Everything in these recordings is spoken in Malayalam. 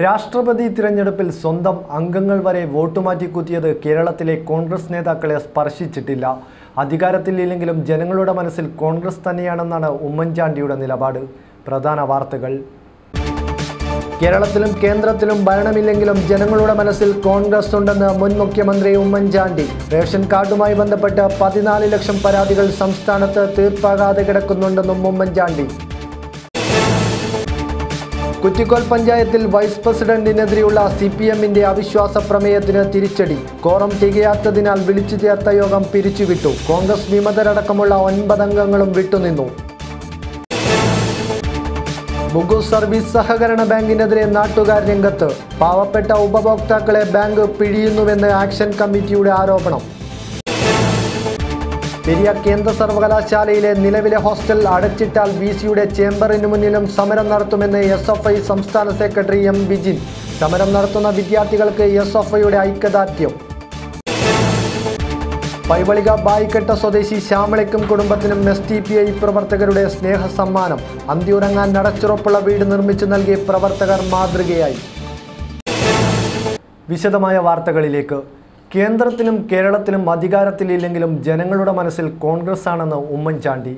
രാഷ്ട്രപതി തിരഞ്ഞെടുപ്പിൽ സ്വന്തം അംഗങ്ങൾ വരെ വോട്ട് മാറ്റിക്കുത്തിയത് കേരളത്തിലെ കോൺഗ്രസ് നേതാക്കളെ സ്പർശിച്ചിട്ടില്ല. അധികാരത്തിലില്ലെങ്കിലും ജനങ്ങളുടെ മനസ്സിൽ കോൺഗ്രസ് തന്നെയാണെന്നാണ് ഉമ്മൻചാണ്ടിയുടെ നിലപാട്. പ്രധാന വാർത്തകൾ. കേരളത്തിലും കേന്ദ്രത്തിലും ഭരണമില്ലെങ്കിലും ജനങ്ങളുടെ മനസ്സിൽ കോൺഗ്രസ് ഉണ്ടെന്ന് മുൻ മുഖ്യമന്ത്രി ഉമ്മൻചാണ്ടി. റേഷൻ കാർഡുമായി ബന്ധപ്പെട്ട് 14 ലക്ഷം പരാതികൾ സംസ്ഥാനത്ത് തീർപ്പാകാതെ കിടക്കുന്നുണ്ടെന്നും ഉമ്മൻചാണ്ടി. കുറ്റിക്കോൽ പഞ്ചായത്തിൽ വൈസ് പ്രസിഡന്റിനെതിരെയുള്ള CPMന്റെ അവിശ്വാസ പ്രമേയത്തിന് തിരിച്ചടി. കോറം തികയാത്തതിനാൽ വിളിച്ചു ചേർത്ത യോഗം പിരിച്ചുവിട്ടു. കോൺഗ്രസ് വിമതരടക്കമുള്ള 9 അംഗങ്ങളും വിട്ടുനിന്നു. മുഗൂർ സർവീസ് സഹകരണ ബാങ്കിനെതിരെ നാട്ടുകാർ രംഗത്ത്. പാവപ്പെട്ട ഉപഭോക്താക്കളെ ബാങ്ക് പിഴിയുന്നുവെന്ന് ആക്ഷൻ കമ്മിറ്റിയുടെ ആരോപണം. പെരിയ കേന്ദ്ര സർവകലാശാലയിലെ നിലവിലെ ഹോസ്റ്റൽ അടച്ചിട്ടാൽ VCയുടെ ചേംബറിന് മുന്നിലും സമരം നടത്തുമെന്ന് SFI സംസ്ഥാന സെക്രട്ടറി M. വിജിൻ. സമരം നടത്തുന്ന വിദ്യാർത്ഥികൾക്ക് SFIയുടെ ഐക്യദാർഢ്യം. പൈവളിക ബായിക്കട്ട സ്വദേശി ശ്യാമളയ്ക്കും കുടുംബത്തിനും STPI പ്രവർത്തകരുടെ സ്നേഹസമ്മാനം. അന്തിയുറങ്ങാൻ നടച്ചുറപ്പുള്ള വീട് നിർമ്മിച്ചു നൽകിയ പ്രവർത്തകർ മാതൃകയായി. വിശദമായ വാർത്തകളിലേക്ക്. കേന്ദ്രത്തിലും കേരളത്തിലും അധികാരത്തിലില്ലെങ്കിലും ജനങ്ങളുടെ മനസ്സിൽ കോൺഗ്രസ് ആണെന്ന് ഉമ്മൻചാണ്ടി.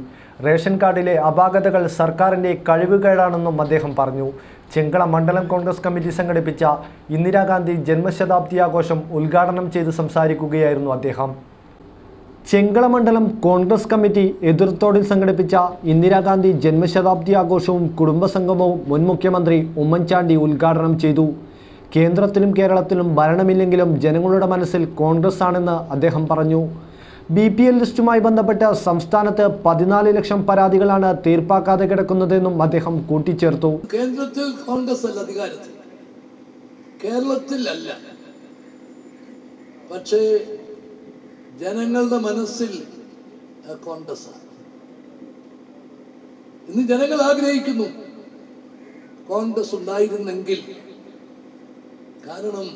റേഷൻ കാർഡിലെ അപാകതകൾ സർക്കാരിൻ്റെ കഴിവുകേടാണെന്നും അദ്ദേഹം പറഞ്ഞു. ചെങ്കള മണ്ഡലം കോൺഗ്രസ് കമ്മിറ്റി സംഘടിപ്പിച്ച ഇന്ദിരാഗാന്ധി ജന്മശതാബ്ദി ആഘോഷം ഉദ്ഘാടനം ചെയ്ത് സംസാരിക്കുകയായിരുന്നു അദ്ദേഹം. ചെങ്കള മണ്ഡലം കോൺഗ്രസ് കമ്മിറ്റി എതിർത്തോടിൽ സംഘടിപ്പിച്ച ഇന്ദിരാഗാന്ധി ജന്മശതാബ്ദി ആഘോഷവും കുടുംബസംഗമവും മുൻ മുഖ്യമന്ത്രി ഉമ്മൻചാണ്ടി ഉദ്ഘാടനം ചെയ്തു. കേന്ദ്രത്തിലും കേരളത്തിലും ഭരണമില്ലെങ്കിലും ജനങ്ങളുടെ മനസ്സിൽ കോൺഗ്രസ് ആണെന്ന് അദ്ദേഹം പറഞ്ഞു. BPL ലിസ്റ്റുമായി ബന്ധപ്പെട്ട് സംസ്ഥാനത്ത് 14 ലക്ഷം പരാതികളാണ് തീർപ്പാക്കാതെ കിടക്കുന്നതെന്നും അദ്ദേഹം കൂട്ടിച്ചേർത്തു. കേന്ദ്രത്തിൽ കോൺഗ്രസ് അല്ല അധികാരത്തിൽ, കേരളത്തിലല്ല. പക്ഷേ ജനങ്ങളുടെ മനസ്സിൽ കോൺഗ്രസ് ആണ്. ഇന്ന് ജനങ്ങൾ ആഗ്രഹിക്കുന്നു കോൺഗ്രസ് ഉണ്ടായിരുന്നെങ്കിൽ. കാരണം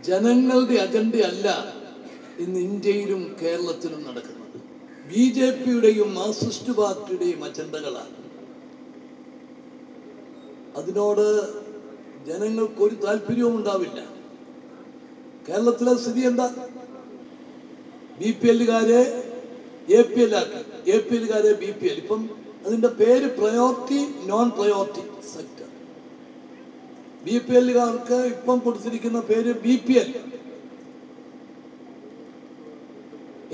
ജനങ്ങളുടെ അജണ്ടയല്ല ഇന്ന് ഇന്ത്യയിലും കേരളത്തിലും നടക്കുന്നത്. BJPയുടെയും മാർക്സിസ്റ്റ് പാർട്ടിയുടെയും അജണ്ടകളാണ്. അതിനോട് ജനങ്ങൾക്കൊരു താല്പര്യവും ഉണ്ടാവില്ല. കേരളത്തിലെ സ്ഥിതി എന്താ? BPLകാരെ APL ആക്കി, APLകാരെ BPL. ഇപ്പം അതിന്റെ പേര് പ്രയോറിറ്റി നോൺ പ്രയോറിറ്റി സെക്ടർ. BPLകാർക്ക് ഇപ്പം കൊടുത്തിരിക്കുന്ന പേര് BPL,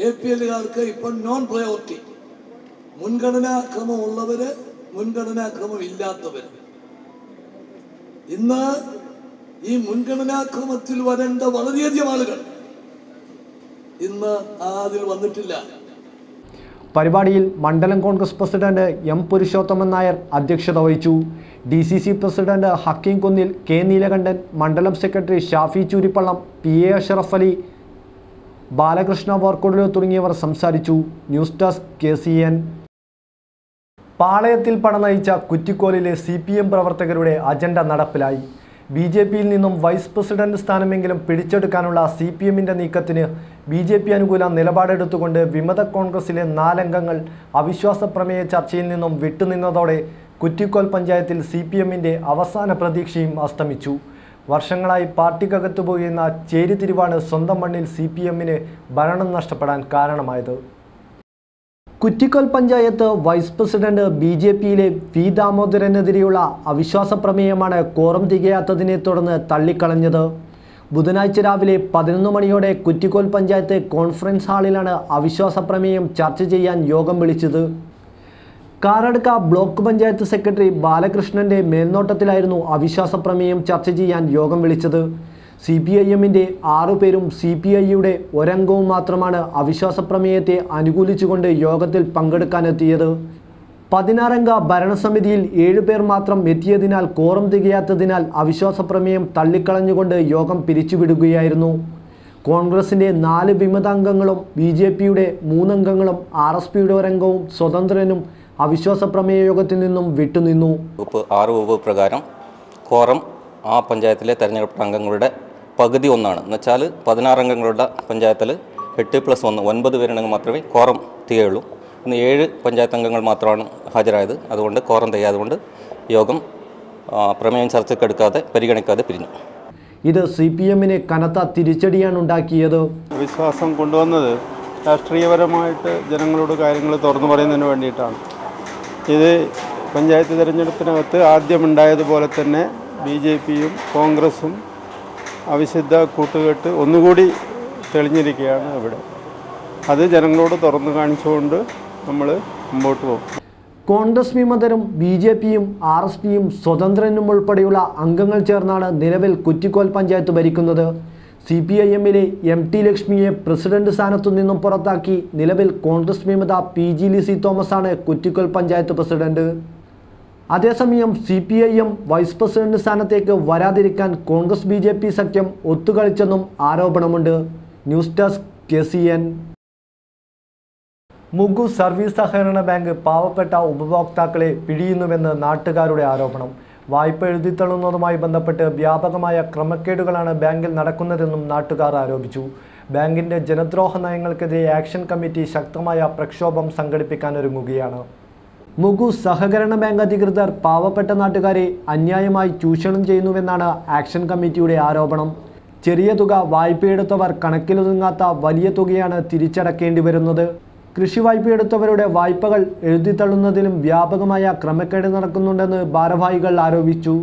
APLകാർക്ക് ഇപ്പം നോൺ പ്രയോറിറ്റി. മുൻഗണനാക്രമമുള്ളവര്, മുൻഗണനാക്രമം ഇല്ലാത്തവര്. ഇന്ന് ഈ മുൻഗണനാക്രമത്തിൽ വരേണ്ട വളരെയധികം ആളുകൾ ഇന്ന് അതിൽ വന്നിട്ടില്ല. പരിപാടിയിൽ മണ്ഡലം കോൺഗ്രസ് പ്രസിഡന്റ് M. പുരുഷോത്തമൻ നായർ അധ്യക്ഷത വഹിച്ചു. DCC പ്രസിഡന്റ് ഹക്കീം കുന്നിൽ, K. നീലകണ്ഠൻ, മണ്ഡലം സെക്രട്ടറി ഷാഫി ചൂരിപ്പള്ളം, PA അഷറഫ് അലി, ബാലകൃഷ്ണ വർക്കൊടലു തുടങ്ങിയവർ സംസാരിച്ചു. News desk KCN. പാളയത്തിൽ പടനയിച്ച കുറ്റിക്കോലിലെ CPM പ്രവർത്തകരുടെ അജണ്ട നടപ്പിലായി. BJPയിൽ നിന്നും വൈസ് പ്രസിഡന്റ് സ്ഥാനമെങ്കിലും പിടിച്ചെടുക്കാനുള്ള CPMന്റെ നീക്കത്തിന് BJP അനുകൂല നിലപാടെടുത്തുകൊണ്ട് വിമത കോൺഗ്രസിലെ 4 അംഗങ്ങൾ അവിശ്വാസ പ്രമേയ ചർച്ചയിൽ നിന്നും വിട്ടുനിന്നതോടെ കുറ്റിക്കോൽ പഞ്ചായത്തിൽ CPMന്റെ അവസാന പ്രതീക്ഷയും അസ്തമിച്ചു. വർഷങ്ങളായി പാർട്ടിക്കകത്തു പോയിരുന്ന ചേരിതിരിവാണ് സ്വന്തം മണ്ണിൽ CPMന് ഭരണം നഷ്ടപ്പെടാൻ കാരണമായത്. കുറ്റിക്കോൽ പഞ്ചായത്ത് വൈസ് പ്രസിഡന്റ് BJPയിലെ V. ദാമോദരനെതിരെയുള്ള അവിശ്വാസ പ്രമേയമാണ് കോറം തികയാത്തതിനെ തുടർന്ന് തള്ളിക്കളഞ്ഞത്. ബുധനാഴ്ച രാവിലെ 11 മണിയോടെ കുറ്റിക്കോൽ പഞ്ചായത്ത് കോൺഫറൻസ് ഹാളിലാണ് അവിശ്വാസ പ്രമേയം ചർച്ച ചെയ്യാൻ യോഗം വിളിച്ചത്. കാറടുക്ക ബ്ലോക്ക് പഞ്ചായത്ത് സെക്രട്ടറി ബാലകൃഷ്ണന്റെ മേൽനോട്ടത്തിലായിരുന്നു അവിശ്വാസ പ്രമേയം ചർച്ച ചെയ്യാൻ യോഗം വിളിച്ചത്. CPIMന്റെ 6 പേരും CPIയുടെ 1 അംഗവും മാത്രമാണ് അവിശ്വാസ പ്രമേയത്തെ അനുകൂലിച്ചുകൊണ്ട് യോഗത്തിൽ പങ്കെടുക്കാനെത്തിയത്. 16 അംഗ ഭരണസമിതിയിൽ 7 പേർ മാത്രം എത്തിയതിനാൽ കോറം തികയാത്തതിനാൽ അവിശ്വാസ പ്രമേയം തള്ളിക്കളഞ്ഞുകൊണ്ട് യോഗം പിരിച്ചുവിടുകയായിരുന്നു. കോൺഗ്രസിൻ്റെ 4 വിമതാംഗങ്ങളും BJPയുടെ 3 അംഗങ്ങളും RSPയുടെ 1 അംഗവും സ്വതന്ത്രനും അവിശ്വാസ പ്രമേയ യോഗത്തിൽ നിന്നും വിട്ടുനിന്നു. 6 പ്രകാരം കോറം ആ പഞ്ചായത്തിലെ തെരഞ്ഞെടുപ്പ് അംഗങ്ങളുടെ പകുതി ഒന്നാണ്. എന്നുവെച്ചാൽ 16 അംഗങ്ങളുടെ പഞ്ചായത്തിൽ 8+1 9 പേരുണ്ടെങ്കിൽ മാത്രമേ കോറം തികയുള്ളൂ. ഇന്ന് 7 പഞ്ചായത്ത് അംഗങ്ങൾ മാത്രമാണ് ഹാജരായത്. അതുകൊണ്ട് കോറം തികയാതുകൊണ്ട് യോഗം പ്രമേയം ചർച്ചയ്ക്കെടുക്കാതെ പരിഗണിക്കാതെ പിരിഞ്ഞു. ഇത് CPM-ന് കനത്ത തിരിച്ചടിയാണ് ഉണ്ടാക്കിയത്. വിശ്വാസം കൊണ്ടുവന്നത് രാഷ്ട്രീയപരമായിട്ട് ജനങ്ങളോട് കാര്യങ്ങൾ തുറന്നു പറയുന്നതിന് വേണ്ടിയിട്ടാണ്. ഇത് പഞ്ചായത്ത് തിരഞ്ഞെടുപ്പിനകത്ത് ആദ്യമുണ്ടായതുപോലെ തന്നെ BJP-യും കോൺഗ്രസും അവിശുദ്ധ കൂട്ടുകെട്ട് ഒന്നുകൂടി തെളിഞ്ഞിരിക്കുകയാണ് ഇവിടെ. അത് ജനങ്ങളോട് തുറന്നു കാണിച്ചുകൊണ്ട് നമ്മൾ മുമ്പോട്ട് പോകും. കോൺഗ്രസ് വിമതരും BJP-യും RSPയും സ്വതന്ത്രനും ഉൾപ്പെടെയുള്ള അംഗങ്ങൾ ചേർന്നാണ് നിലവിൽ കുറ്റിക്കോൽ പഞ്ചായത്ത് ഭരിക്കുന്നത്. CPIM-ലെ MT ലക്ഷ്മിയെ പ്രസിഡന്റ് സ്ഥാനത്തു നിന്നും പുറത്താക്കി നിലവിൽ കോൺഗ്രസ് വിമത PG ലിസി തോമസാണ് കുറ്റിക്കോൽ പഞ്ചായത്ത് പ്രസിഡന്റ്. അതേസമയം CPIM വൈസ് പ്രസിഡന്റ് സ്ഥാനത്തേക്ക് വരാതിരിക്കാൻ കോൺഗ്രസ് BJP സഖ്യം ഒത്തുകളിച്ചെന്നും ആരോപണമുണ്ട്. News desk KCN. Mugu service സഹകരണ ബാങ്ക് പാവപ്പെട്ട ഉപഭോക്താക്കളെ പിഴിയുന്നുവെന്ന് നാട്ടുകാരുടെ ആരോപണം. വായ്പ എഴുതിത്തള്ളുന്നതുമായി ബന്ധപ്പെട്ട് വ്യാപകമായ ക്രമക്കേടുകളാണ് ബാങ്കിൽ നടക്കുന്നതെന്നും നാട്ടുകാർ ആരോപിച്ചു. ബാങ്കിൻ്റെ ജനദ്രോഹ നയങ്ങൾക്കെതിരെ ആക്ഷൻ കമ്മിറ്റി ശക്തമായ പ്രക്ഷോഭം സംഘടിപ്പിക്കാനൊരുങ്ങുകയാണ്. മുഗു സഹകരണ ബാങ്ക് അധികൃതർ പാവപ്പെട്ട നാട്ടുകാരെ അന്യായമായി ചൂഷണം ചെയ്യുന്നുവെന്നാണ് ആക്ഷൻ കമ്മിറ്റിയുടെ ആരോപണം. ചെറിയ തുക വായ്പയെടുത്തവർ കണക്കിലൊതുങ്ങാത്ത വലിയ തുകയാണ് തിരിച്ചടക്കേണ്ടി വരുന്നത്. കൃഷി വായ്പയെടുത്തവരുടെ വായ്പകൾ എഴുതിത്തള്ളുന്നതിലും വ്യാപകമായ ക്രമക്കേട് നടക്കുന്നുണ്ടെന്ന് ഭാരവാഹികൾ ആരോപിച്ചു.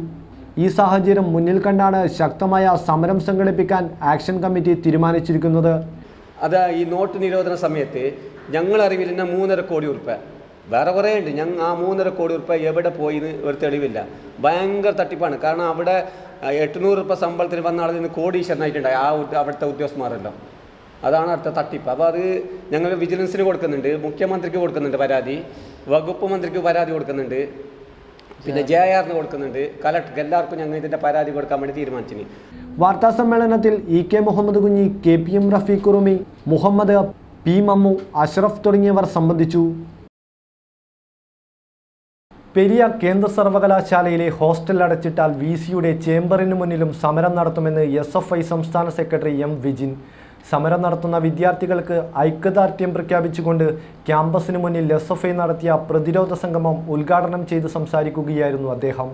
ഈ സാഹചര്യം മുന്നിൽ കണ്ടാണ് ശക്തമായ സമരം സംഘടിപ്പിക്കാൻ ആക്ഷൻ കമ്മിറ്റി തീരുമാനിച്ചിരിക്കുന്നത്. അത് ഈ നോട്ട് നിരോധന സമയത്ത് ഞങ്ങളറിവിൽ തന്നെ 3.5 കോടി ഉറുപ്പ്യ വേറെ കുറേ ഉണ്ട്. ഞങ്ങൾ ആ 3.5 കോടി ഉറുപ്പ്യ എവിടെ പോയിന്ന് ഒരു തെളിവില്ല. ഭയങ്കര തട്ടിപ്പാണ്. കാരണം അവിടെ 800 ഉറുപ്പ്യ ശമ്പളത്തിന് വന്ന ആളിൽ നിന്ന് കോടീശ്വരനായിട്ടുണ്ടായി അവിടുത്തെ ഉദ്യോഗസ്ഥന്മാരെല്ലാം. അതാണ് അടുത്ത തട്ടിപ്പ്. അപ്പോൾ അത് ഞങ്ങൾ വിജിലൻസിന് കൊടുക്കുന്നുണ്ട്, മുഖ്യമന്ത്രിക്ക് കൊടുക്കുന്നുണ്ട് പരാതി, വകുപ്പ് മന്ത്രിക്ക് പരാതി കൊടുക്കുന്നുണ്ട്, പിന്നെ JR-ന് കൊടുക്കുന്നുണ്ട്, കലക്ടർക്ക് എല്ലാവർക്കും ഞങ്ങൾ ഇതിൻ്റെ പരാതി കൊടുക്കാൻ വേണ്ടി തീരുമാനിച്ചിന്. വാർത്താ സമ്മേളനത്തിൽ EK മുഹമ്മദ് കുഞ്ഞി, KPM റഫീഖ് ഉറുമി, മുഹമ്മദ് P മമ്മു, അഷ്റഫ് തുടങ്ങിയവർ സംബന്ധിച്ചു. പെരിയ കേന്ദ്ര സർവകലാശാലയിലെ ഹോസ്റ്റൽ അടച്ചിട്ടാൽ VC-യുടെ ചേംബറിന് മുന്നിലും സമരം നടത്തുമെന്ന് SFI സംസ്ഥാന സെക്രട്ടറി M വിജിൻ. സമരം നടത്തുന്ന വിദ്യാർത്ഥികൾക്ക് ഐക്യദാർഢ്യം പ്രഖ്യാപിച്ചുകൊണ്ട് ക്യാമ്പസിന് മുന്നിൽ SFI നടത്തിയ പ്രതിരോധ സംഗമം ഉദ്ഘാടനം ചെയ്ത് സംസാരിക്കുകയായിരുന്നു അദ്ദേഹം.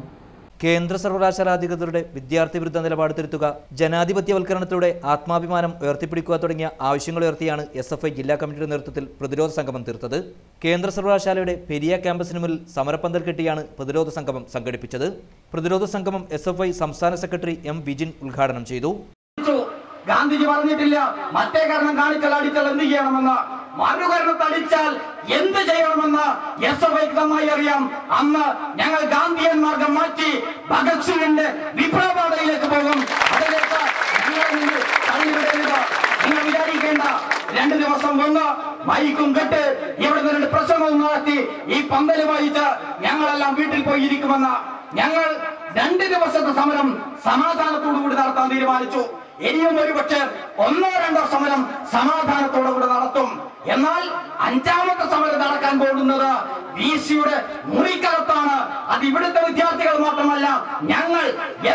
കേന്ദ്ര സർവകലാശാല അധികൃതരുടെ വിദ്യാർത്ഥി വിരുദ്ധ നിലപാട് തിരുത്തുക, ജനാധിപത്യവൽക്കരണത്തിലൂടെ ആത്മാഭിമാനം ഉയർത്തിപ്പിടിക്കുക തുടങ്ങിയ ആവശ്യങ്ങളുയർത്തിയാണ് SFI ജില്ലാ കമ്മിറ്റിയുടെ നേതൃത്വത്തിൽ പ്രതിരോധ സംഗമം തീർത്തത്. കേന്ദ്ര സർവകലാശാലയുടെ പെരിയ ക്യാമ്പസിന് മുന്നിൽ സമരപ്പന്തൽ കെട്ടിയാണ് പ്രതിരോധ സംഗമം സംഘടിപ്പിച്ചത്. പ്രതിരോധ സംഗമം SFI സംസ്ഥാന സെക്രട്ടറി M വിജിൻ ഉദ്ഘാടനം ചെയ്തു. ഗാന്ധിജി പറഞ്ഞിട്ടില്ല മറ്റേ കാരണം കാണിച്ചാൽ അടിച്ചാൽ എന്ത് ചെയ്യണമെന്ന്, മറുകരണത്ത് അടിച്ചാൽ എന്ത് ചെയ്യണമെന്ന് SFIക്ക് നന്നായി അറിയാം. അന്ന് ഞങ്ങൾ ഗാന്ധിയൻ മാർഗം മാറ്റി ഭഗത് സിംഗിന്റെ വിപ്ലവപാതയിലേക്ക് പോകും. അതിലേക്ക് നിങ്ങൾ വിചാരിക്കേണ്ട. 2 ദിവസം മുമ്പ് മൈക്കും കെട്ട് ഇവിടെ 2 പ്രസംഗവും നടത്തി ഈ പന്തല് വായിച്ച് ഞങ്ങളെല്ലാം വീട്ടിൽ പോയി ഇരിക്കുമെന്ന്. ഞങ്ങൾ 2 ദിവസത്തെ സമരം സമാധാനത്തോടുകൂടി നടത്താൻ തീരുമാനിച്ചു. ഇനിയും ഒരുപക്ഷെ 1-2 സമരം സമാധാനത്തോടുകൂടി നടത്തും. എന്നാൽ 5ാമത്തെ സമരം നടക്കാൻ പോകുന്നത് VC-യുടെ മുറിക്കകത്താണ്. അത് ഇവിടുത്തെ വിദ്യാർത്ഥികൾ മാത്രമല്ല, ഞങ്ങൾ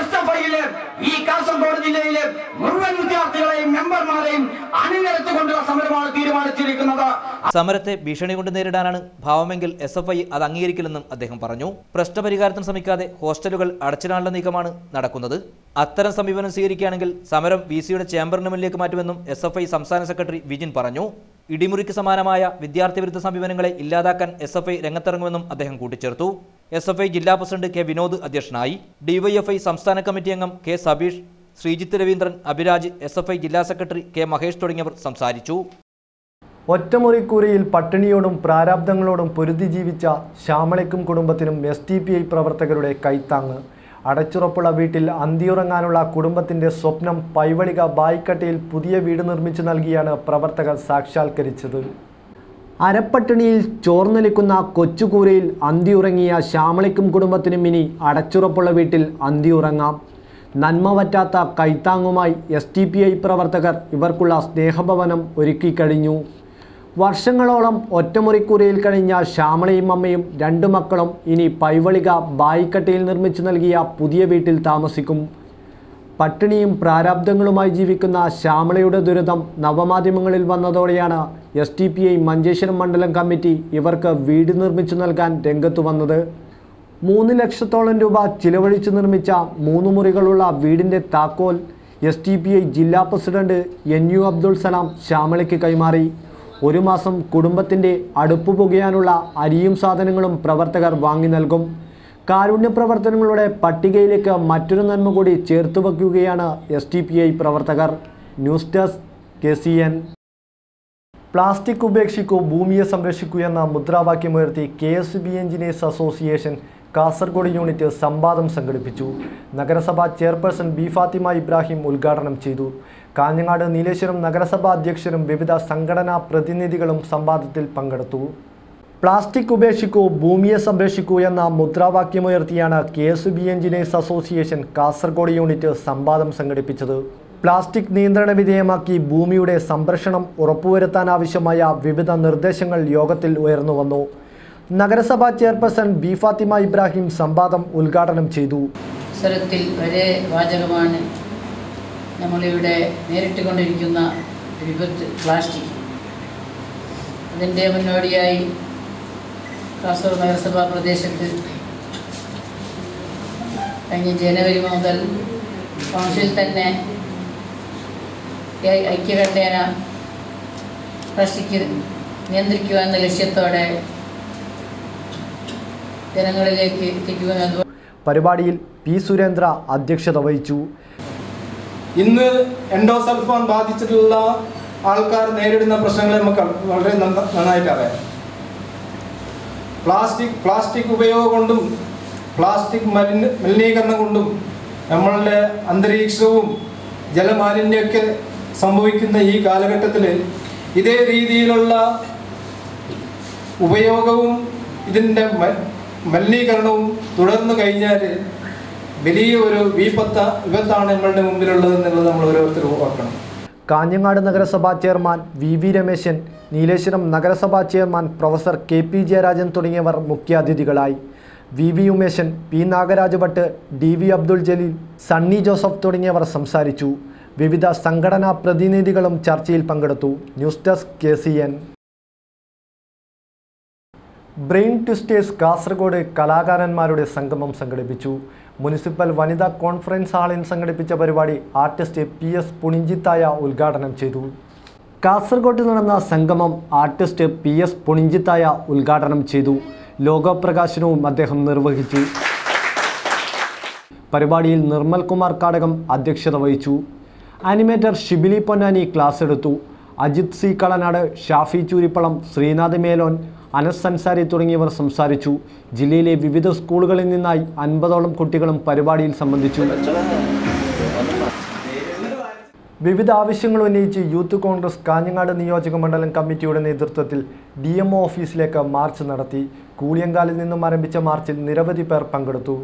SFI-യിലെ ഈ കാസർഗോഡ് ജില്ലയിലെ മുഴുവൻ വിദ്യാർത്ഥികളെയും മെമ്പർമാരെയും അണിനിരച്ചുകൊണ്ടുള്ള സമരമാണ് തീരുമാനിച്ചിരിക്കുന്നത്. സമരത്തെ ഭീഷണി കൊണ്ട് നേരിടാനാണ് ഭാവമെങ്കിൽ SFI അത് അംഗീകരിക്കില്ലെന്നും അദ്ദേഹം പറഞ്ഞു. പ്രശ്നപരിഹാരത്തിന് ശ്രമിക്കാതെ ഹോസ്റ്റലുകൾ അടച്ചിടാനുള്ള നീക്കമാണ് നടക്കുന്നത്. അത്തരം സമീപനം സ്വീകരിക്കുകയാണെങ്കിൽ സമരം VC-യുടെ ചേംബറിന് മുന്നിലേക്ക് മാറ്റുമെന്നും SFI സംസ്ഥാന സെക്രട്ടറി വിജിൻ പറഞ്ഞു. ഇടിമുറിക്ക് സമാനമായ വിദ്യാർത്ഥി വിരുദ്ധ സമീപനങ്ങളെ ഇല്ലാതാക്കാൻ SFI രംഗത്തിറങ്ങുമെന്നും അദ്ദേഹം കൂട്ടിച്ചേർത്തു. SFI ജില്ലാ പ്രസിഡന്റ് K വിനോദ് അധ്യക്ഷനായി. DYFI സംസ്ഥാന കമ്മിറ്റി അംഗം K സബീഷ്, ശ്രീജിത്ത് രവീന്ദ്രൻ, അഭിരാജ്, SFI ജില്ലാ സെക്രട്ടറി K മഹേഷ് തുടങ്ങിയവർ സംസാരിച്ചു. ഒറ്റമുറിക്കൂരയിൽ പട്ടിണിയോടും പ്രാരാബ്ദങ്ങളോടും പൊരുതി ജീവിച്ച ശ്യാമളയ്ക്കും കുടുംബത്തിനും STPI പ്രവർത്തകരുടെ കൈത്താങ്ങ്. അടച്ചുറപ്പുള്ള വീട്ടിൽ അന്തിയുറങ്ങാനുള്ള കുടുംബത്തിൻ്റെ സ്വപ്നം പൈവളിക ബായിക്കട്ടയിൽ പുതിയ വീട് നിർമ്മിച്ചു നൽകിയാണ് പ്രവർത്തകർ സാക്ഷാത്കരിച്ചത്. അരപ്പട്ടിണിയിൽ ചോർന്നലിക്കുന്ന കൊച്ചുകൂരയിൽ അന്തിയുറങ്ങിയ ശ്യാമളയ്ക്കും കുടുംബത്തിനും ഇനി അടച്ചുറപ്പുള്ള വീട്ടിൽ അന്തിയുറങ്ങാം. നന്മ വറ്റാത്ത കൈത്താങ്ങുമായി STPI പ്രവർത്തകർ ഇവർക്കുള്ള സ്നേഹഭവനം ഒരുക്കിക്കഴിഞ്ഞു. വർഷങ്ങളോളം ഒറ്റമുറിക്കൂരയിൽ കഴിഞ്ഞ ശ്യാമളയും അമ്മയും 2 മക്കളും ഇനി പൈവളിക ബായിക്കട്ടയിൽ നിർമ്മിച്ചു നൽകിയ പുതിയ വീട്ടിൽ താമസിക്കും. പട്ടിണിയും പ്രാരാബ്ദങ്ങളുമായി ജീവിക്കുന്ന ശ്യാമളയുടെ ദുരിതം നവമാധ്യമങ്ങളിൽ വന്നതോടെയാണ് STPI മഞ്ചേശ്വരം മണ്ഡലം കമ്മിറ്റി ഇവർക്ക് വീട് നിർമ്മിച്ചു നൽകാൻ രംഗത്തു വന്നത്. 3 ലക്ഷത്തോളം രൂപ ചിലവഴിച്ച് നിർമ്മിച്ച 3 മുറികളുള്ള വീടിൻ്റെ താക്കോൽ STPI ജില്ലാ പ്രസിഡന്റ് NU അബ്ദുൾ സലാം ശ്യാമളയ്ക്ക് കൈമാറി. 1 മാസം കുടുംബത്തിൻ്റെ അടുപ്പ് പുകയാനുള്ള അരിയും സാധനങ്ങളും പ്രവർത്തകർ വാങ്ങി നൽകും. കാരുണ്യ പ്രവർത്തനങ്ങളുടെ പട്ടികയിലേക്ക് മറ്റൊരു നന്മ കൂടി ചേർത്ത് വയ്ക്കുകയാണ് STPI പ്രവർത്തകർ. News desk KCN. പ്ലാസ്റ്റിക് ഉപേക്ഷിക്കൂ, ഭൂമിയെ സംരക്ഷിക്കൂ എന്ന മുദ്രാവാക്യമുയർത്തി KSB engineers association Kasaragod unit സംവാദം സംഘടിപ്പിച്ചു. നഗരസഭാ ചെയർപേഴ്സൺ B. ഫാത്തിമ ഇബ്രാഹിം ഉദ്ഘാടനം ചെയ്തു. കാഞ്ഞങ്ങാട് നീലേശ്വരം നഗരസഭാ അധ്യക്ഷരും വിവിധ സംഘടനാ പ്രതിനിധികളും സംവാദത്തിൽ പങ്കെടുത്തു. പ്ലാസ്റ്റിക് ഉപേക്ഷിക്കൂ, ഭൂമിയെ സംരക്ഷിക്കൂ എന്ന മുദ്രാവാക്യമുയർത്തിയാണ് KSB engineers association Kasaragod unit സംവാദം സംഘടിപ്പിച്ചത്. പ്ലാസ്റ്റിക് നിയന്ത്രണ വിധേയമാക്കി ഭൂമിയുടെ സംരക്ഷണം ഉറപ്പുവരുത്താനാവശ്യമായ വിവിധ നിർദ്ദേശങ്ങൾ യോഗത്തിൽ ഉയർന്നു വന്നു. നഗരസഭാ ചെയർപേഴ്സൺ B. ഫാത്തിമ ഇബ്രാഹിം സംവാദം ഉദ്ഘാടനം ചെയ്തു. അവസരത്തിൽ ഒരേ വാചകമാണ് നമ്മളിവിടെ നേരിട്ട് കൊണ്ടിരിക്കുന്ന വിപത്ത് പ്ലാസ്റ്റിക്. അതിൻ്റെ മുന്നോടിയായി കാസർഗോഡ് നഗരസഭാ പ്രദേശത്ത് കഴിഞ്ഞ ജനുവരി മുതൽ കൗൺസിൽ തന്നെ ഐക്യകണ്ഠേന പ്ലാസ്റ്റിക് നിയന്ത്രിക്കുക എന്ന ലക്ഷ്യത്തോടെ ജനങ്ങളിലേക്ക് എത്തിക്കുക. പരിപാടിയിൽ P. സുരേന്ദ്ര അധ്യക്ഷത വഹിച്ചു. ഇന്ന് എൻഡോസൾഫാൻ ബാധിച്ചിട്ടുള്ള ആൾക്കാർ നേരിടുന്ന പ്രശ്നങ്ങളെ നമുക്ക് വളരെ നന്നായിട്ട് അറിയാം. പ്ലാസ്റ്റിക് ഉപയോഗം കൊണ്ടും പ്ലാസ്റ്റിക് മലിനീകരണം കൊണ്ടും നമ്മളുടെ അന്തരീക്ഷവും ജലമാലിന്യമൊക്കെ സംഭവിക്കുന്ന ഈ കാലഘട്ടത്തിൽ ഇതേ രീതിയിലുള്ള ഉപയോഗവും ഇതിൻ്റെ മലിനീകരണവും തുടർന്നു കഴിഞ്ഞാൽ വലിയ ഒരു വിപത്താണ് നമ്മളുടെ മുമ്പിലുള്ളത് എന്നുള്ളത് നമ്മൾ ഓരോരുത്തരും ഓർക്കണം. കാഞ്ഞങ്ങാട് നഗരസഭാ ചെയർമാൻ VV രമേശൻ, നീലേശ്വരം നഗരസഭാ ചെയർമാൻ പ്രൊഫസർ KP ജയരാജൻ തുടങ്ങിയവർ മുഖ്യാതിഥികളായി. VV Umeshan, P. Nagaraj Bhat, DV Abdul Jaleel, Sunny Joseph തുടങ്ങിയവർ സംസാരിച്ചു. വിവിധ സംഘടനാ പ്രതിനിധികളും ചർച്ചയിൽ പങ്കെടുത്തു. News desk KCN. Brain twisters Kasaragod കലാകാരന്മാരുടെ സംഗമം സംഘടിപ്പിച്ചു. മുനിസിപ്പൽ വനിതാ കോൺഫറൻസ് ഹാളിൽ സംഘടിപ്പിച്ച പരിപാടി ആർട്ടിസ്റ്റ് PS പുണിഞ്ചിത്തായ ഉദ്ഘാടനം ചെയ്തു. കാസർഗോഡ് നടന്ന സംഗമം ആർട്ടിസ്റ്റ് PS പുണിഞ്ചിത്തായ ഉദ്ഘാടനം ചെയ്തു. ലോഗോ പ്രകാശനവും അദ്ദേഹം നിർവഹിച്ചു. പരിപാടിയിൽ നിർമ്മൽ കുമാർ കാടകം അധ്യക്ഷത വഹിച്ചു. ആനിമേറ്റർ ഷിബിലി പൊന്നാനി ക്ലാസ് എടുത്തു. അജിത് C. കളനാട്, ഷാഫി ചൂരിപ്പളം, ശ്രീനാഥ് മേലോൻ, അനസ് അൻസാരി തുടങ്ങിയവർ സംസാരിച്ചു. ജില്ലയിലെ വിവിധ സ്കൂളുകളിൽ നിന്നായി 50ഓളം കുട്ടികളും പരിപാടിയിൽ സംബന്ധിച്ചു. വിവിധ ആവശ്യങ്ങൾ ഉന്നയിച്ച് യൂത്ത് കോൺഗ്രസ് കാഞ്ഞങ്ങാട് നിയോജക മണ്ഡലം കമ്മിറ്റിയുടെ നേതൃത്വത്തിൽ DMO ഓഫീസിലേക്ക് മാർച്ച് നടത്തി. കൂളിയങ്കാലിൽ നിന്നും ആരംഭിച്ച മാർച്ചിൽ നിരവധി പേർ പങ്കെടുത്തു.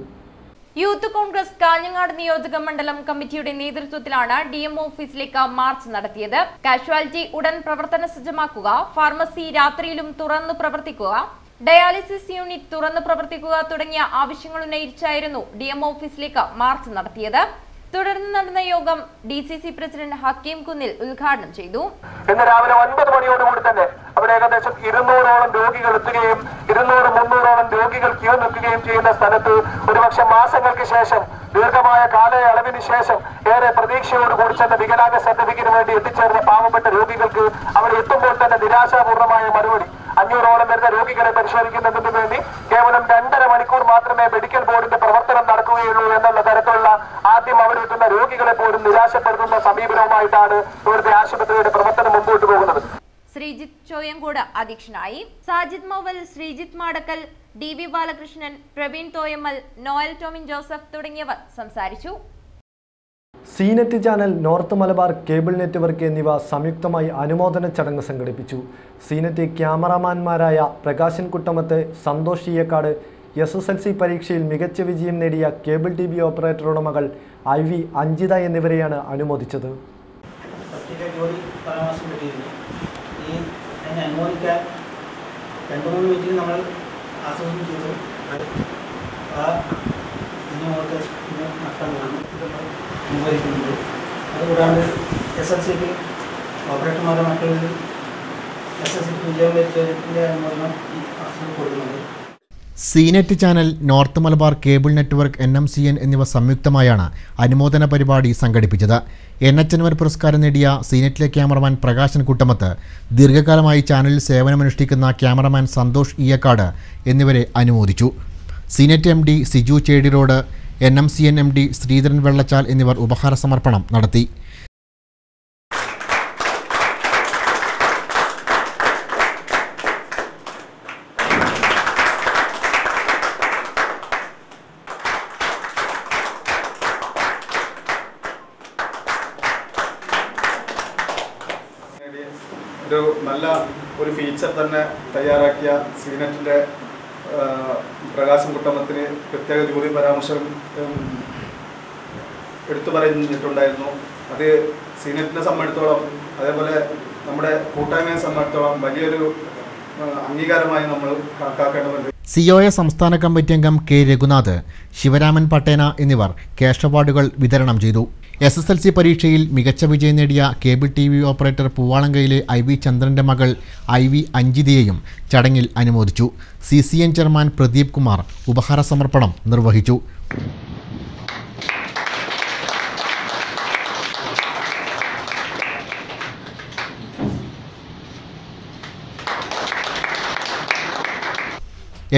യൂത്ത് കോൺഗ്രസ് കാഞ്ഞങ്ങാട് നിയോജക മണ്ഡലം കമ്മിറ്റിയുടെ നേതൃത്വത്തിലാണ് DMO ഓഫീസിലേക്ക് മാർച്ച് നടത്തിയത്. കാഷ്വാലിറ്റി ഉടൻ പ്രവർത്തന സജ്ജമാക്കുക, ഫാർമസി രാത്രിയിലും തുറന്നു പ്രവർത്തിക്കുക, ഡയാലിസിസ് യൂണിറ്റ് തുറന്നു പ്രവർത്തിക്കുക തുടങ്ങിയ ആവശ്യങ്ങൾ ഉന്നയിച്ചായിരുന്നു DMO ഓഫീസിലേക്ക് മാർച്ച് നടത്തിയത്. തുടർന്ന് നടന്ന യോഗം DCC പ്രസിഡന്റ് ഹക്കീം കുന്നിൽ ഉദ്ഘാടനം ചെയ്തു. ഇന്ന് രാവിലെ 9 മണിയോടുകൂടി തന്നെ അവിടെ ഏകദേശം 200ഓളം രോഗികൾ എത്തുകയും 200-300ഓളം രോഗികൾ ക്യൂ നിൽക്കുകയും ചെയ്യുന്ന സ്ഥലത്ത് ഒരുപക്ഷെ മാസങ്ങൾക്ക് ശേഷം, ദീർഘമായ കാലയളവിന് ശേഷം ഏറെ പ്രതീക്ഷയോടുകൂടി ചെന്ന വികലാംഗ സർട്ടിഫിക്കറ്റിന് വേണ്ടി എത്തിച്ചേർന്ന പാവപ്പെട്ട രോഗികൾക്ക് അവിടെ എത്തുമ്പോൾ തന്നെ നിരാശാപൂർണമായ മറുപടി. 500ഓളം വരുന്ന രോഗികളെ പരിശോധിക്കുന്നതിന് വേണ്ടി കേവലം 2.5 മണിക്കൂർ മാത്രമേ മെഡിക്കൽ ബോർഡിന്റെ പ്രവർത്തനം നടക്കുകയുള്ളൂ എന്നുള്ള തരത്തിലുള്ള ആദ്യം അവരെത്തുന്ന രോഗികളെ പോലും നിരാശപ്പെടുത്തുന്ന സമീപനവുമായിട്ടാണ് ഇവിടുത്തെ ആശുപത്രിയുടെ പ്രവർത്തനം മുമ്പോട്ട് പോകുന്നത്. ശ്രീജിത്ത് ചോയങ്കോട് അധ്യക്ഷനായി. സാജിദ് മൗവൽ, ശ്രീജിത്ത് മാടക്കൽ, DV ബാലകൃഷ്ണൻ, പ്രവീൺ തോയമ്മൽ, നോയൽ ടോമിൻ ജോസഫ് തുടങ്ങിയവർ സംസാരിച്ചു. Seenet channel, north Malabar cable network എന്നിവ സംയുക്തമായി അനുമോദന ചടങ്ങ് സംഘടിപ്പിച്ചു. സീനെറ്റ് ക്യാമറാമാൻമാരായ പ്രകാശൻ കുട്ടമത്ത്, സന്തോഷ് ഈയക്കാട്, SSLC പരീക്ഷയിൽ മികച്ച വിജയം നേടിയ കേബിൾ TV ഓപ്പറേറ്ററുടെ മകൾ IV അഞ്ജിത എന്നിവരെയാണ് അനുമോദിച്ചത്. അതുകൂടാണ്ട് SSLCക്ക് ഓപ്പറേറ്റർമാരുടെ മക്കളിൽ SSLC വിജയം വരുത്തിയതിൻ്റെ അനുമോദനം ഈ ആശ്രമം കൊടുക്കുന്നുണ്ട്. Seenet channel, north Malabar cable network, NMCN എന്നിവ സംയുക്തമായാണ് അനുമോദന പരിപാടി സംഘടിപ്പിച്ചത്. NHNവർ പുരസ്കാരം നേടിയ സീനെറ്റിലെ ക്യാമറമാൻ പ്രകാശൻ കുട്ടമത്ത്, ദീർഘകാലമായി ചാനലിൽ സേവനമനുഷ്ഠിക്കുന്ന ക്യാമറമാൻ സന്തോഷ് ഈയക്കാട് എന്നിവരെ അനുമോദിച്ചു. സീനെറ്റ് MD Siju ചേടിറോഡ്, NMCN MD Sreedharan Vellachal എന്നിവർ ഉപഹാര സമർപ്പണം നടത്തി. ഒരു നല്ല ഒരു ഫീച്ചർ തന്നെ തയ്യാറാക്കിയ സീനെറ്റിൻ്റെ പ്രകാശൻ കുട്ടമത്തിന് പ്രത്യേക ജൂറി പരാമർശം എടുത്തു പറഞ്ഞിട്ടുണ്ടായിരുന്നു. അത് സീനെറ്റിനെ സംബന്ധിച്ചിടത്തോളം, അതേപോലെ നമ്മുടെ കൂട്ടായ്മയെ സംബന്ധിച്ചിടത്തോളം വലിയൊരു അംഗീകാരമായി നമ്മൾ കണക്കാക്കേണ്ടതുണ്ട്. COA സംസ്ഥാന കമ്മിറ്റി അംഗം K. രഘുനാഥ്, ശിവരാമൻ പട്ടേന എന്നിവർ ക്യാഷ് അവാർഡുകൾ വിതരണം ചെയ്തു. SSLC പരീക്ഷയിൽ മികച്ച വിജയം നേടിയ കേബിൾ TV ഓപ്പറേറ്റർ പൂവാളങ്കയിലെ IV ചന്ദ്രൻ്റെ മകൾ IV അഞ്ജിതയെയും ചടങ്ങിൽ അനുമോദിച്ചു. CCN ചെയർമാൻ പ്രദീപ് കുമാർ ഉപഹാര സമർപ്പണം നിർവഹിച്ചു.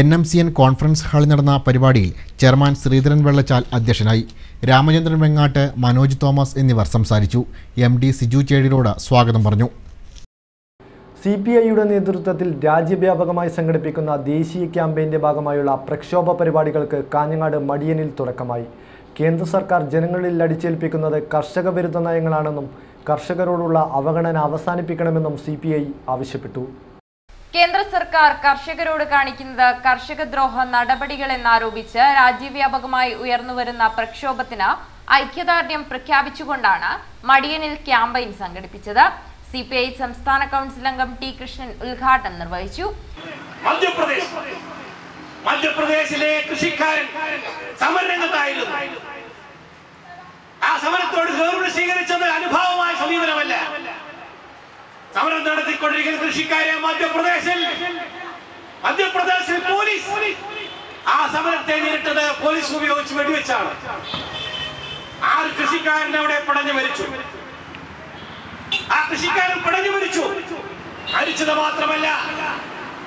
NMCN കോൺഫറൻസ് ഹാളിൽ നടന്ന പരിപാടിയിൽ ചെയർമാൻ ശ്രീധരൻ വെള്ളച്ചാൽ അധ്യക്ഷനായി. രാമചന്ദ്രൻ വെങ്ങാട്ട്, മനോജ് തോമസ് എന്നിവർ സംസാരിച്ചു. MD സിജു ചേടിറോഡ് സ്വാഗതം പറഞ്ഞു. CPIയുടെ നേതൃത്വത്തിൽ രാജ്യവ്യാപകമായി സംഘടിപ്പിക്കുന്ന ദേശീയ ക്യാമ്പയിൻ്റെ ഭാഗമായുള്ള പ്രക്ഷോഭ പരിപാടികൾക്ക് കാഞ്ഞങ്ങാട് മടിയനിൽ തുടക്കമായി. കേന്ദ്ര സർക്കാർ ജനങ്ങളിൽ അടിച്ചേൽപ്പിക്കുന്നത് കർഷക വിരുദ്ധ നയങ്ങളാണെന്നും കർഷകരോടുള്ള അവഗണന അവസാനിപ്പിക്കണമെന്നും CPI ആവശ്യപ്പെട്ടു. കേന്ദ്ര സർക്കാർ കർഷകരോട് കാണിക്കുന്നത് കർഷകദ്രോഹ നടപടികളെന്നാരോപിച്ച് രാജ്യവ്യാപകമായി ഉയർന്നുവരുന്ന പ്രക്ഷോഭത്തിന് ഐക്യദാർഢ്യം പ്രഖ്യാപിച്ചുകൊണ്ടാണ് മടിയനിൽ ക്യാമ്പയിൻ സംഘടിപ്പിച്ചത്. CPI സംസ്ഥാന കൗൺസിൽ അംഗം T. കൃഷ്ണൻ ഉദ്ഘാടനം നിർവഹിച്ചു. മധ്യപ്രദേശിലെ കൃഷിക്കാരൻ സമരരംഗത്തായിരുന്നു. ആ സമരത്തോട് ഗവൺമെന്റ് സ്വീകരിച്ചത് അനുഭാവമായ സമീപനമല്ല. സമരം നടത്തിക്കൊണ്ടിരിക്കുന്ന കൃഷിക്കാരെ മധ്യപ്രദേശിൽ പോലീസ് ആ സമരത്തെ നേരിട്ടത് പോലീസ് ഉപയോഗിച്ച് വെടിവെച്ചാണ്. 6 കൃഷിക്കാരൻ അവിടെ പടഞ്ഞു മരിച്ചു. ആ കൃഷിക്കാരൻ പടഞ്ഞു മരിച്ചത് മാത്രമല്ല,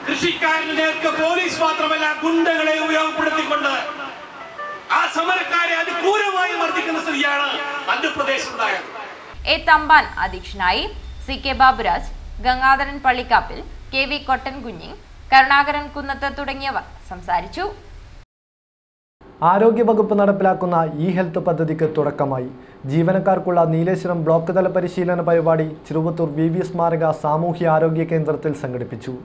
കൃഷിക്കാരന് നേർക്ക് പോലീസ് മാത്രമല്ല ഗുണ്ടകളെ ഉപയോഗപ്പെടുത്തിക്കൊണ്ട് ആ സമരക്കാരെ അതിക്രൂരമായി മർദ്ദിക്കുന്ന സ്ഥിതിയാണ് മധ്യപ്രദേശിലുണ്ടായത്. A. തമ്പാൻ അധ്യക്ഷനായി. CK ബാബുരാജ്, ഗംഗാധരൻ പള്ളിക്കാപ്പിൽ, KV കൊട്ടൻകുഞ്ഞി, കരുണാകരൻ കുന്നത്ത് തുടങ്ങിയവർ സംസാരിച്ചു. ആരോഗ്യവകുപ്പ് നടപ്പിലാക്കുന്ന e-ഹെൽത്ത് പദ്ധതിക്ക് തുടക്കമായി. ജീവനക്കാർക്കുള്ള നീലേശ്വരം ബ്ലോക്ക് തല പരിശീലന പരിപാടി ചെറുവത്തൂർ VV സ്മാരക സാമൂഹ്യ ആരോഗ്യ കേന്ദ്രത്തിൽ സംഘടിപ്പിച്ചു.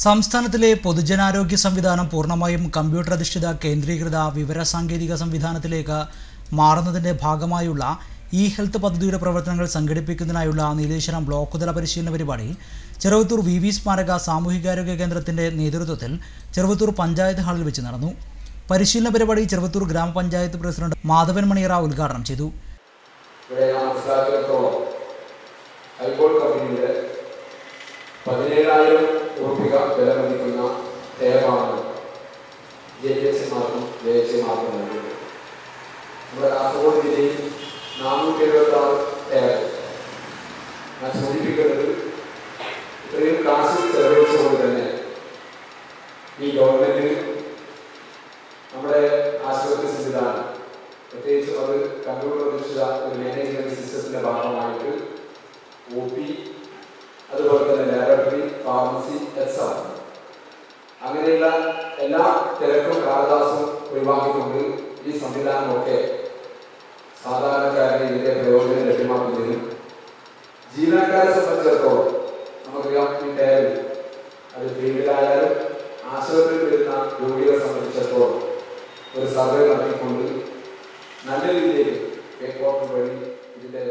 സംസ്ഥാനത്തിലെ പൊതുജനാരോഗ്യ സംവിധാനം പൂർണ്ണമായും കമ്പ്യൂട്ടർ അധിഷ്ഠിത കേന്ദ്രീകൃത വിവരസാങ്കേതിക സംവിധാനത്തിലേക്ക് മാറുന്നതിൻ്റെ ഭാഗമായുള്ള e-ഹെൽത്ത് പദ്ധതിയുടെ പ്രവർത്തനങ്ങൾ സംഘടിപ്പിക്കുന്നതിനായുള്ള നീലേശ്വരം ബ്ലോക്ക് തല പരിശീലന പരിപാടി ചെറുവത്തൂർ VV സ്മാരക സാമൂഹികാരോഗ്യ കേന്ദ്രത്തിൻ്റെ നേതൃത്വത്തിൽ ചെറുവത്തൂർ പഞ്ചായത്ത് ഹാളിൽ വെച്ച് നടന്നു. പരിശീലന പരിപാടി ചെറുവത്തൂർ ഗ്രാമപഞ്ചായത്ത് പ്രസിഡന്റ് മാധവൻ മണിയറ ഉദ്ഘാടനം ചെയ്തു. 17,000 രൂപ വില മതിക്കുന്ന ടേബാണ് JHSമാർക്കും JHSമാർക്കും നൽകുന്നത്. നമ്മുടെ കാസർഗോഡ് ജില്ലയിൽ 476 ടേബ്. ഞാൻ സൂചിപ്പിക്കുന്നത് ഇത്രയും കാശ് ചെലവഴിച്ചുകൊണ്ട് തന്നെ ഈ ഗവൺമെൻറ് നമ്മുടെ ആശുപത്രി സംവിധാനം, പ്രത്യേകിച്ചും അത് കമ്പ്യൂട്ടർ അധിഷ്ഠിത ഒരു മാനേജ്മെൻറ്റ് സിസ്റ്റത്തിൻ്റെ ഭാഗമായിട്ട് OP, അതുപോലെ തന്നെ ലാബറട്ടറി, ഫാർമസി, എക്സാം, അങ്ങനെയുള്ള എല്ലാ തിരക്കും കാലദാസവും ഒഴിവാക്കിക്കൊണ്ട് ഈ സംവിധാനമൊക്കെ സാധാരണക്കാരന് ഇതിൻ്റെ പ്രയോജനം ലഭ്യമാക്കുന്നതിനും ജീവനക്കാരെ സംബന്ധിച്ചിടത്തോളം നമുക്കറിയാം, ഈ ടയറിൽ അത് ഫീൽഡിലായാലും ആശുപത്രിയിൽ വരുന്ന രോഗികളെ സംബന്ധിച്ചിടത്തോളം ഒരു സർവേ നടത്തിക്കൊണ്ട് നല്ല രീതിയിൽ എക്കോട്ട് വഴി ഇതിൻ്റെ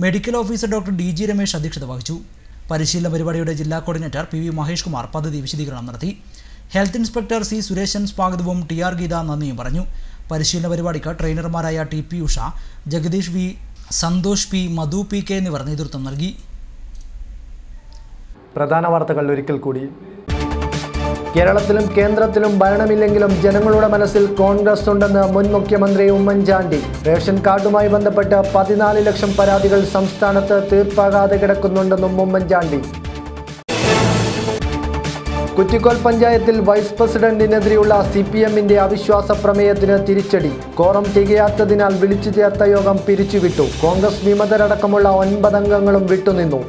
medical officer doctor DG Ramesh അധ്യക്ഷത വഹിച്ചു. പരിശീലന പരിപാടിയുടെ ജില്ലാ കോർഡിനേറ്റർ PV മഹേഷ് കുമാർ പദ്ധതി വിശദീകരണം നടത്തി. Health inspector C. സുരേശൻ സ്വാഗതവും TR ഗീത നന്ദിയും പറഞ്ഞു. പരിശീലന പരിപാടിക്ക് ട്രെയിനർമാരായ TP Usha, Jagadish V, Santhosh P, Madhu PK എന്നിവർ നേതൃത്വം നൽകി. പ്രധാന വാർത്തകൾ ഒരിക്കൽ കൂടി. കേരളത്തിലും കേന്ദ്രത്തിലും ഭരണമില്ലെങ്കിലും ജനങ്ങളുടെ മനസ്സിൽ കോൺഗ്രസ് ഉണ്ടെന്ന് മുൻ മുഖ്യമന്ത്രി ഉമ്മൻചാണ്ടി. റേഷൻ കാർഡുമായി ബന്ധപ്പെട്ട് 14 ലക്ഷം പരാതികൾ സംസ്ഥാനത്ത് തീർപ്പാകാതെ കിടക്കുന്നുണ്ടെന്നും ഉമ്മൻചാണ്ടി. കുറ്റിക്കോൽ പഞ്ചായത്തിൽ വൈസ് പ്രസിഡന്റിനെതിരെയുള്ള CPMന്റെ അവിശ്വാസ പ്രമേയത്തിന് തിരിച്ചടി. കോറം തികയാത്തതിനാൽ വിളിച്ചു ചേർത്ത യോഗം പിരിച്ചുവിട്ടു. കോൺഗ്രസ് വിമതരടക്കമുള്ള 9 അംഗങ്ങളും വിട്ടുനിന്നു.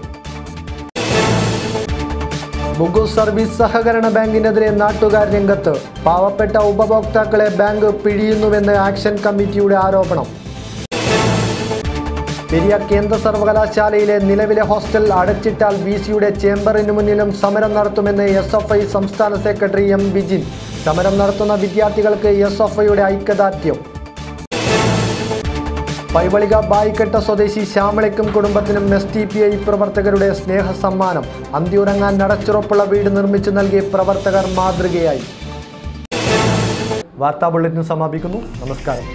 മുഗൂർ സർവീസ് സഹകരണ ബാങ്കിനെതിരെ നാട്ടുകാർ രംഗത്ത്. പാവപ്പെട്ട ഉപഭോക്താക്കളെ ബാങ്ക് പിഴിയുന്നുവെന്ന് ആക്ഷൻ കമ്മിറ്റിയുടെ ആരോപണം. പെരിയ കേന്ദ്ര സർവകലാശാലയിലെ നിലവിലെ ഹോസ്റ്റൽ അടച്ചിട്ടാൽ VCയുടെ ചേംബറിന് മുന്നിലും സമരം നടത്തുമെന്ന് SFI സംസ്ഥാന സെക്രട്ടറി M. വിജിൻ. സമരം നടത്തുന്ന വിദ്യാർത്ഥികൾക്ക് SFIയുടെ ഐക്യദാർഢ്യം. പൈവളിക ബായിക്കട്ട സ്വദേശി ശ്യാമളയ്ക്കും കുടുംബത്തിനും SDPI പ്രവർത്തകരുടെ സ്നേഹസമ്മാനം. അന്തിയുറങ്ങാൻ നടച്ചുറപ്പുള്ള വീട് നിർമ്മിച്ചു നൽകി പ്രവർത്തകർ മാതൃകയായി. വാർത്താ ബുള്ളറ്റിൻ സമാപിക്കുന്നു. നമസ്കാരം.